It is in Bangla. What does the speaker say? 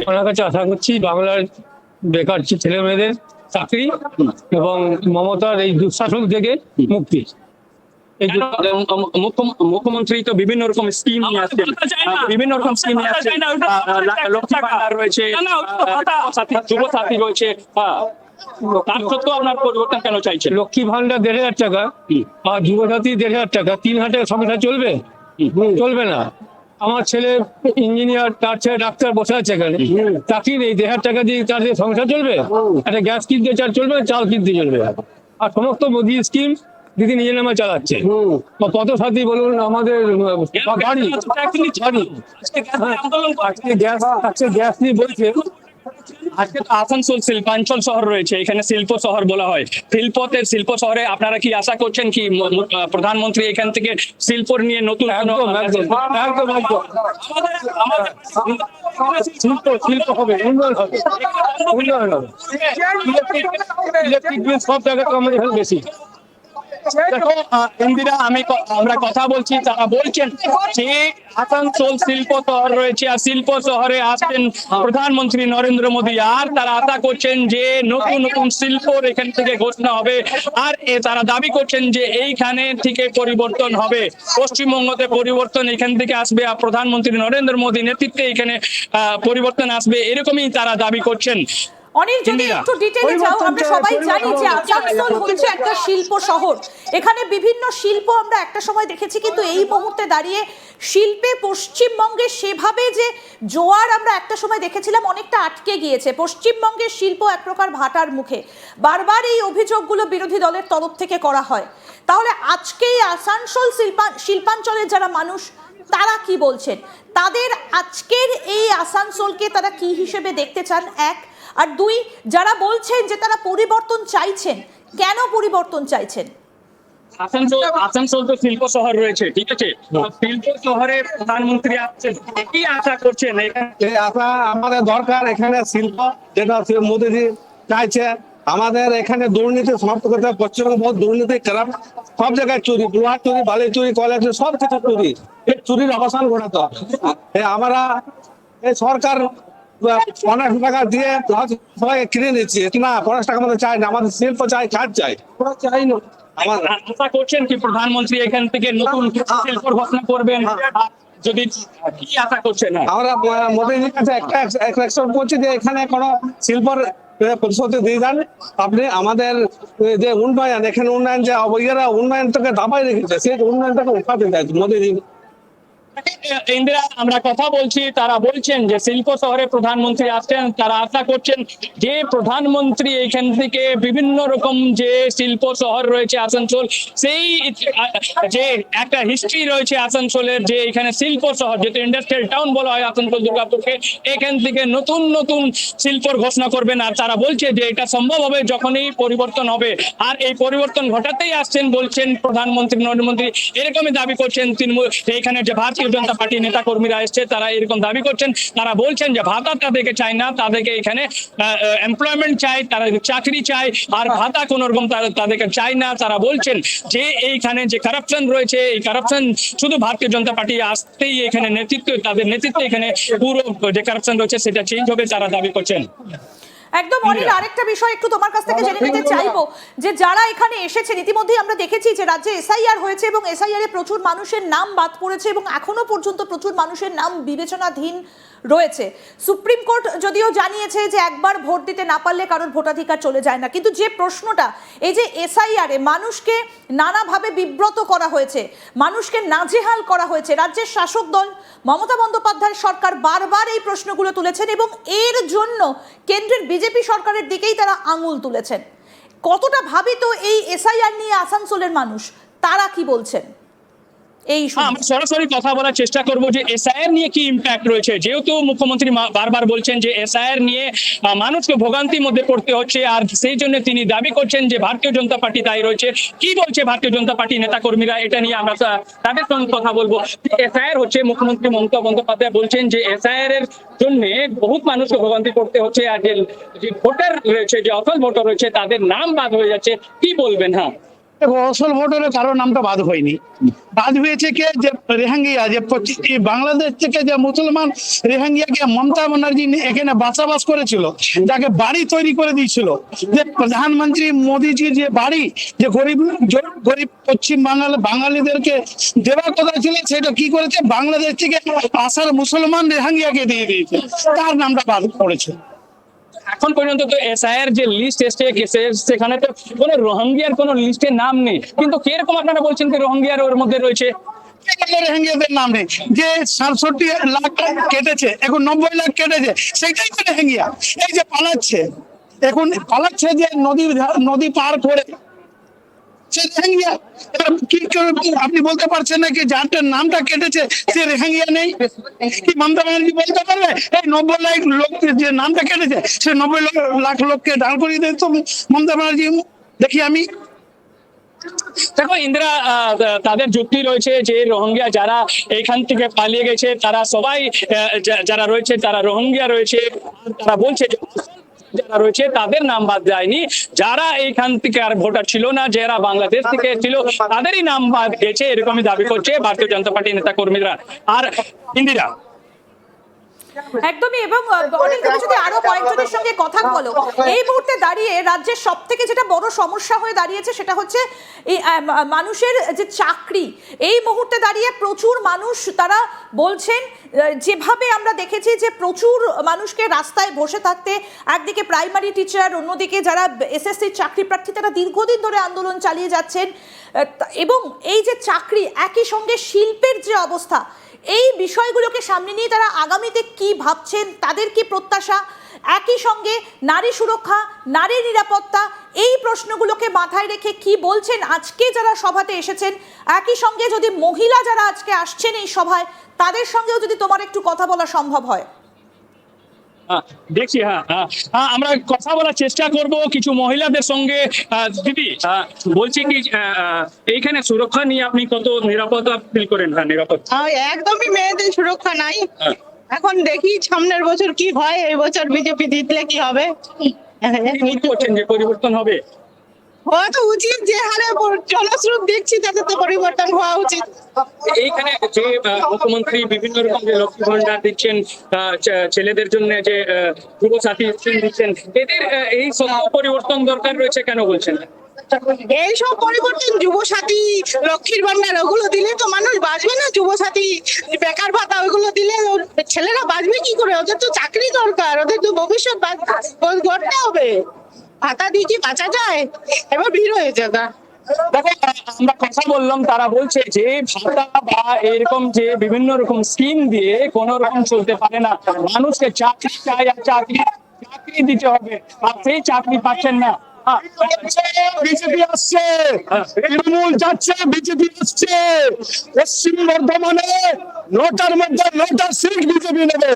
ওনার কাছে আশা করছি বাংলার বেকার ছেলে মেয়েদের চাকরি এবং মমতার এই দুঃশাসন থেকে মুক্তি। এই মুখ্যমন্ত্রী তো বিভিন্ন রকম স্কিম নিয়ে আসছেন, লক্ষ্মী ভান্ডার রয়েছে, যুব সাথী রয়েছে, তার সত্ত্বেও আপনার পরিবর্তন কেন চাইছেন? লক্ষ্মী ভান্ডার 1,500 টাকা আর যুবসাথী 1,500 টাকা, 3,000 টাকা সংসার চলবে? চলবে না। আমার ছেলে ইঞ্জিনিয়ার, তার ছেলে ডাক্তার বসে আছে এখানে, চাকরি নেই, 1,500 টাকা দিয়ে তার সংসার চলবে? একটা গ্যাস কিনতে চলবে, চাল কিনতে চলবে। আর সমস্ত মোদি স্কিম দিদি নিজের নামে চালাচ্ছে। কত সাথী বলুন আমাদের গ্যাস নিয়ে বলছে। আজকে তো আসানসোল শিল্পাঞ্চল শহর রয়েছে, এখানে শিল্প শহর বলা হয়। শিল্প শহরে আপনারা কি আশা করছেন কি প্রধানমন্ত্রী এখান থেকে শিল্প নিয়ে নতুন শিল্প হবে, উন্নয়ন হবে, উন্নয়ন হবে। ইলেকট্রিক বিল সব জায়গায় আমাদের এখানে বেশি। দেখো ইন্দিরা, আমরা কথা বলছি, তারা বলছেন যে আসানসোল শিল্প শহর রয়েছে আর শিল্প শহরে আসছেন প্রধানমন্ত্রী নরেন্দ্র মোদী, আর তারা আশা করছেন যে নতুন নতুন শিল্প এখান থেকে ঘোষণা হবে। আর তারা দাবি করছেন যে এইখানে থেকে পরিবর্তন হবে, পশ্চিমবঙ্গতে পরিবর্তন এখান থেকে আসবে আর প্রধানমন্ত্রী নরেন্দ্র মোদী নেতৃত্বে এখানে পরিবর্তন আসবে, এরকমই তারা দাবি করছেন। অনিল, যদি একটু ডিটেইলে যাও, আমরা সবাই জানি যে আসানসোল হচ্ছে একটা শিল্প শহর, এখানে বিভিন্ন শিল্প আমরা একটা সময় দেখেছি, কিন্তু এই মুহূর্তে দাঁড়িয়ে শিল্পে পশ্চিমবঙ্গে সেভাবে যে জোয়ার আমরা একটা সময় দেখেছিলাম অনেকটা আটকে গিয়েছে। পশ্চিমবঙ্গের শিল্প এক প্রকার ভাটার মুখে, বারবার এই অভিযোগগুলো বিরোধী দলের তরফ থেকে করা হয়। তাহলে আজকে এই আসানসোল শিল্পাঞ্চলের যারা মানুষ তারা কি বলছেন, তাদের আজকের এই আসানসোলকে তারা কি হিসেবে দেখতে চান? এক আর দুই, যারা বলছেন যে তারা পরিবর্তন চাইছেন, কেন পরিবর্তন চাইছেন? আসানসোল তো শিল্প শহর রয়েছে, ঠিক আছে, শিল্প শহরে প্রধানমন্ত্রী আসছেন, কি আশা করছেন? আশা আমাদের দরকার এখানে শিল্প, যেটা মোদীজি চাইছে। আমাদের এখানে দুর্নীতি সমাপ্ত করতে হবে। পশ্চিমবঙ্গ বহুত দুর্নীতি, খারাপ, সব জায়গায় চুরি, লোহার চুরি, বালি চুরি, কয়লা চুরি, সব কিছু চুরি। এই চুরির অবসান ঘটাতে হবে। আমরা এই সরকার অনেক টাকা দিয়ে সবাই কিনে নিচ্ছি না, 50 টাকা আমাদের চাই না, আমাদের শিল্প চাই, কাজ চাই, চাই না। আশা করছেন কি প্রধানমন্ত্রী এখান থেকে নতুন শিল্প ঘোষণা করবেন? যদি কি আশা করছেন? আমরা মোদীজির কাছে একটা এক্সপেক্ট করছি যে এখানে কোনো শিল্পর প্রতিশ্রুতি দিয়ে যান আপনি। আমাদের যে উন্নয়ন, এখানে উন্নয়ন যে উন্নয়নটাকে দাবাই রেখেছে, সেই উন্নয়নটাকে উঠাতে চাইছে মোদীজি। ইন্দিরা, আমরা কথা বলছি, তারা বলছেন যে শিল্প শহরে প্রধানমন্ত্রী আসছেন, তারা আশা করছেন যে প্রধানমন্ত্রী এখান থেকে বিভিন্ন রকম যে শিল্প শহর রয়েছে আসানসোল, সেই যে একটা হিস্ট্রি রয়েছে আসানসোলের, যে এখানে শিল্প শহর, যেহেতু ইন্ডাস্ট্রিয়াল টাউন বলা হয় আসানসোল দুর্গাপুরকে, এখান থেকে নতুন নতুন শিল্পর ঘোষণা করবেন। আর তারা বলছে যে এটা সম্ভব হবে যখনই পরিবর্তন হবে, আর এই পরিবর্তন ঘটাতেই আসছেন বলছেন প্রধানমন্ত্রী নরেন্দ্র মোদী, এরকমই দাবি করছেন তৃণমূল। এখানে যে ভারতীয় জনতা পার্টি নেতা কর্মীরা এসছে, তারা এরকম দাবি করছেন। তারা বলছেন যে ভাতা তাদেরকে চাই না, তাদেরকে এখানে এমপ্লয়মেন্ট চাই, তারা চাকরি চাই, আর ভাতা কোন রকম তাদেরকে চাই না। তারা বলছেন যে এইখানে যে কারাপশন রয়েছে, এই কারাপশন শুধু ভারতীয় জনতা পার্টি আসতেই এখানে তাদের নেতৃত্বে এখানে পুরো যে কারাপশন রয়েছে সেটা চেঞ্জ হবে, তারা দাবি করছেন। একদম অনিল, আরেকটা বিষয় একটু তোমার কাছ থেকে জেনে নিতে চাইবো, যে যারা এখানে এসেছেন ইতিমধ্যেই আমরা দেখেছি যে রাজ্যে এসআইআর হয়েছে এবং এসআইআর এ প্রচুর মানুষের নাম বাদ পড়েছে এবং এখনো পর্যন্ত প্রচুর মানুষের নাম বিবেচনাধীন রয়েছে। সুপ্রিম কোর্ট যদিও জানিয়েছে যে একবার ভোট দিতে না পারলে কারোর ভোটাধিকার চলে যায় না, কিন্তু যে প্রশ্নটা, এই যে এসআইআর এ মানুষকে নানাভাবে বিব্রত করা হয়েছে, মানুষকে নাজেহাল করা হয়েছে, রাজ্যের শাসক দল মমতা বন্দ্যোপাধ্যায়ের সরকার বারবার এই প্রশ্নগুলো তুলেছেন এবং এর জন্য কেন্দ্রের বিজেপি সরকারের দিকেই তারা আঙুল তুলেছেন। কতটা ভাবিত এই এসআইআর নিয়ে আসানসোলের মানুষ, তারা কি বলছেন? আমরা সরাসরি কথা বলার চেষ্টা করব যে এসআইআর নিয়ে কি ইম্প্যাক্ট রয়েছে, যেহেতু মুখ্যমন্ত্রী বারবার বলছেন যে এসআইআর নিয়ে মানুষকে ভোগান্তির মধ্যে পড়তে হচ্ছে, আর সেই জন্য তিনি দাবি করছেন যে ভারতীয় জনতা পার্টি দায়ী রয়েছে। কি বলছে ভারতীয় জনতা পার্টি নেতা কর্মীরা, এটা নিয়ে আমরা তাদের সঙ্গে কথা বলবো। এসআইআর হচ্ছে, মুখ্যমন্ত্রী মমতা বন্দ্যোপাধ্যায় বলছেন যে এসআইআর এর জন্য বহুত মানুষকে ভোগান্তি করতে হচ্ছে, আর যে ভোটার রয়েছে, যে অসল ভোটার রয়েছে, তাদের নাম বাদ হয়ে যাচ্ছে। কি বলবেন? হ্যাঁ, অসল ভোটারের কারো নামটা বাদ হয়নি, বাদ হয়েছে কে, যে রোহিঙ্গিয়া, যে এই বাংলাদেশ থেকে যে মুসলমান রোহিঙ্গিয়াকে মমতা ব্যানার্জি এখানে বাসাবাস করেছিল, যাকে বাড়ি তৈরি করে দিয়েছিল, যে প্রধানমন্ত্রী মোদীজি যে বাড়ি, যে গরিব গরিব পশ্চিম বাঙালিদেরকে দেওয়ার কথা ছিল, সেটা কি করেছে, বাংলাদেশ থেকে আসার মুসলমান রোহিঙ্গিয়াকে দিয়ে দিয়েছে, তার নামটা বাদ পড়েছে। এখন পর্যন্ত তো এসআইআর যে লিস্ট এসছে সেখানে তো কোনো রোহিঙ্গিয়ার কোনো লিস্টে নাম নেই, কিন্তু কিরকম আপনারা বলছেন যে রোহিঙ্গিয়ার ওর মধ্যে রয়েছে? রোহিঙ্গিয়াদের নাম নেই, যে 67 লাখ কেটেছে, এখন 90 লাখ কেটেছে, সেটাই তো রোহিঙ্গিয়া। এই যে পালাচ্ছে, এখন পালাচ্ছে যে নদী পার করে, সে রোহিঙ্গিয়া। এবার কি করে আপনি বলতে পারছেন না কি যার নামটা কেটেছে সে রোহিঙ্গিয়া নেই? কি মমতা ব্যানার্জি বলতে পারবে এই 90 লাখ লোক যে নামটা কেটেছে সে 90 লাখ লোককে দাঁড় করিয়ে দেয়? তো মমতা ব্যানার্জি দেখি আমি। দেখো ইন্দিরা, তাদের যুক্তি রয়েছে যে রোহিঙ্গিয়া যারা এখান থেকে পালিয়ে গেছে তারা সবাই যারা রয়েছে তারা রোহিঙ্গিয়া রয়েছে, আর তারা বলছে যে যারা রয়েছে তাদের নাম বাদ যায়নি, যারা এইখান থেকে আর ভোটার ছিল না, যারা বাংলাদেশ থেকে ছিল তাদেরই নাম বাদ গেছে, এরকমই দাবি করছে ভারতীয় জনতা পার্টির নেতা কর্মীরা। আর ইন্দিরা, একদমই। এবং অনিল, তুমি যদি আরো কয়েকজনের সঙ্গে কথা বলো, এই মুহূর্তে দাঁড়িয়ে রাজ্যের সব থেকে যেটা বড় সমস্যা হয়ে দাঁড়িয়েছে সেটা হচ্ছে এই মানুষের যে চাকরি। এই মুহূর্তে দাঁড়িয়ে প্রচুর মানুষ তারা বলছেন, যেভাবে আমরা দেখেছি যে প্রচুর মানুষকে রাস্তায় বসে থাকতে, একদিকে প্রাইমারি টিচার, অন্যদিকে যারা এসএসসির চাকরি প্রার্থী তারা দীর্ঘদিন ধরে আন্দোলন চালিয়ে যাচ্ছেন, এবং এই যে চাকরি, একই সঙ্গে শিল্পের যে অবস্থা, এই বিষয়গুলোকে সামনে নিয়ে তারা আগামীতে কি ভাবছেন, তাদের কি প্রত্যাশা, একই সঙ্গে নারী সুরক্ষা, নারী নিরাপত্তা, এই প্রশ্নগুলোকে মাথায় রেখে কি বলছেন আজকে যারা সভাতে এসেছেন, একই সঙ্গে যদি মহিলা যারা আজকে আসছেন এই সভায় তাদের সঙ্গেও যদি তোমার একটু কথা বলা সম্ভব হয়। দেখছি, আমরা কথা বলার চেষ্টা করব কিছু মহিলাদের সঙ্গে। দিদি, বলছি কি এইখানে সুরক্ষা নিয়ে আপনি কত নিরাপত্তা ফিল করেন? নিরাপত্তা একদমই মেয়েদের সুরক্ষা নাই। এখন দেখি সামনের বছর কি হয়, এই বছর বিজেপি জিতলে কি হবে। মনে করছেন যে পরিবর্তন হবে? হওয়া তো উচিত, যে হারে জনস্রোত দেখছি তাতে তো পরিবর্তন হওয়া উচিত। এইখানে যে মুখ্যমন্ত্রী বিভিন্ন রকম যে লক্ষ্মী ভান্ডার দিচ্ছেন, ছেলেদের জন্য যে যুবসাথী স্কিম দিচ্ছেন, এদের এই সব পরিবর্তন দরকার রয়েছে কেন বলছেন? এইসব পরিবর্তন, যুবসাথী, লক্ষ্মীর ভান্ডার, ওগুলো দিলে তো মানুষ বাঁচবে না। যুবসাথী, বেকার ভাতা, ওইগুলো দিলে ছেলেরা বাঁচবে কি করে? ওদের তো চাকরি দরকার, ওদের তো ভবিষ্যৎ গড়তে হবে। ভাতা দিয়ে কি বাঁচা যায়? এবার ভিড় হয়ে যাবে। দেখো, আমরা কথা বললাম, তারা বলছে যে ভাতা বা এরকম যে বিভিন্ন রকম স্কিম দিয়ে কোন রকম চলতে পারে না, মানুষকে চাকরি চাই, আর চাকরি দিতে হবে, আর সেই চাকরি পাচ্ছেন না। বিজেপি আসছে, তৃণমূল যাচ্ছে, বিজেপি আসছে। পশ্চিম বর্ধমানে 9টার মধ্যে 9টা সিট বিজেপি নেবে।